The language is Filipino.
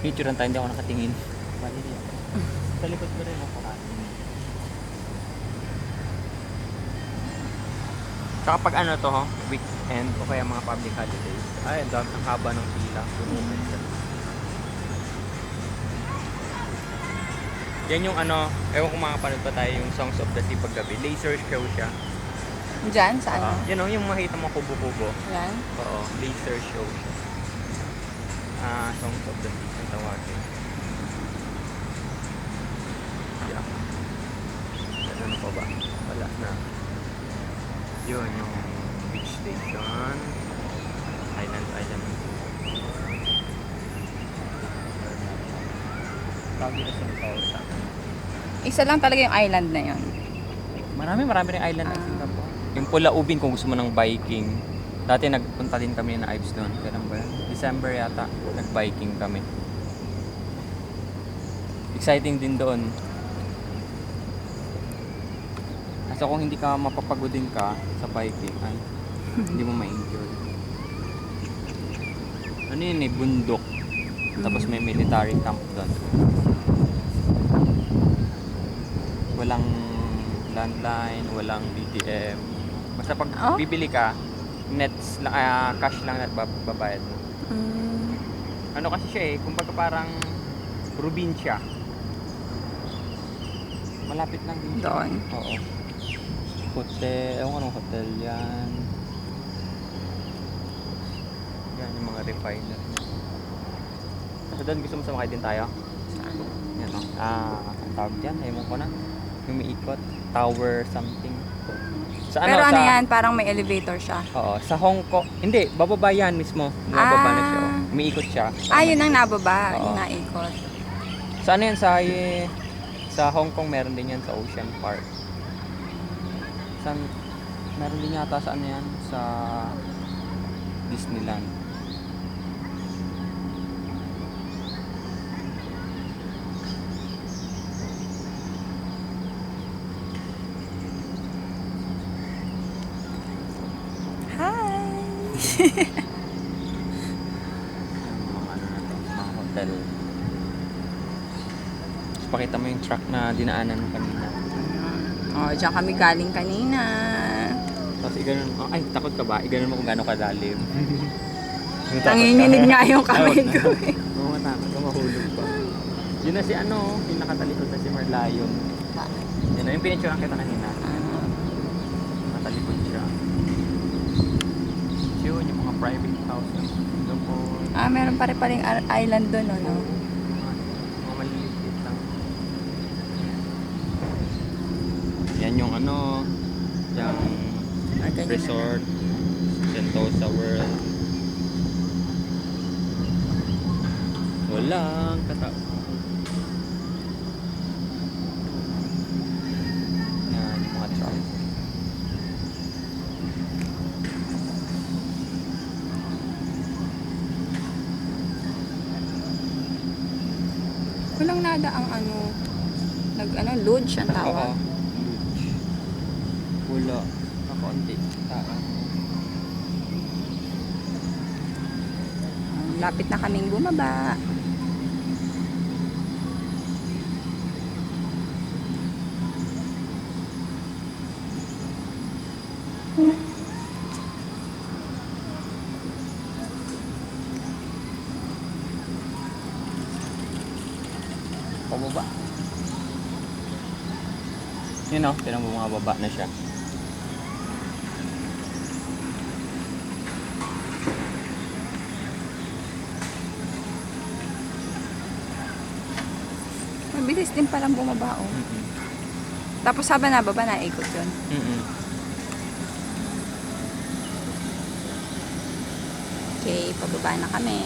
Picturean tayo, hindi ako nakatingin. Bali niya. Sa likod ko rin ako nakatingin. Tsaka pag ano to, weekend o kaya mga public holidays, ay, ang haba ng pila. Pununan siya. Yan yung ano, ewan kung makapanood pa tayo yung Songs of the Sea paggabi. Laser show siya. Diyan? Sa ano? Yan o, yung makita mo kubo-kubo. Yan? Oo, laser show siya. Songs of the Sea ang tawagin. Yeah. Ano pa ba? Wala na. Yun, yung beach station. Island. Tawag na sa Pausa. Isa lang talaga yung island na yon. Marami rin island ng Singapore. Yung Pula Ubin kung gusto mo ng biking. Dati nagpunta din kami na Ives doon. Kailan ba? December yata. Nag-biking kami. Exciting din doon. Kasi kung hindi ka mapapagodin ka sa biking, ay hindi mo ma-enjoy. Ano yun eh, bundok. Tapos may military camp doon. Walang landline, walang BTM. Basta pag bibili ka, nets lang, cash lang at babayad mo. Ano kasi siya eh, kumbaga parang probinsya. Malapit lang din siya. Doon. Oo. Hotel, ewan ko anong hotel yan. Yan yung mga refiner. Kasi doon gusto mo sumakay din tayo? Saan? Yan o. Ang tawag dyan, ewan ko na. Yung may ikot, tower something. Sa Pero ano yan, parang may elevator siya. Oo, sa Hong Kong. Hindi, bababa yan mismo. Bababa na siya. Oh. Umiikot siya. Yun ang nababa. Oo. Yung naikot. Sa ano yan, sa Hong Kong meron din yan sa Ocean Park. Meron din yata sa ano yan, sa Disneyland. Mga ano na to, mga hotel. Tapos pakita mo yung truck na dinaanan mo kanina. Diyan kami galing kanina. Tapos iganon, ay takot ka ba? Iganon mo kung gaano kalalim. Nanginginig nga yung kamay ko eh. Oo, matakot ka, mahulog pa. Yun na si ano, yung nakatalikod na si Marlion. Yun na, yung pinicturean kita kanina. Natalikod siya. Yun, yung mga private house ng Singapore. Meron pa rin paling island doon, no? Mga maliliit lang. Yan yung ano, yung resort, Sentosa World. Walang katao. Yan, yung mga truck. Walang nada ang lodge ang tawag. Oo. Wala. Nakaunti. Lapit na kaming bumaba. Pababa. Yun o, tinang bumababa na siya. Mabilis din palang bumaba, oh. Tapos habang nababa, naikot yun. Okay, pababa na kami.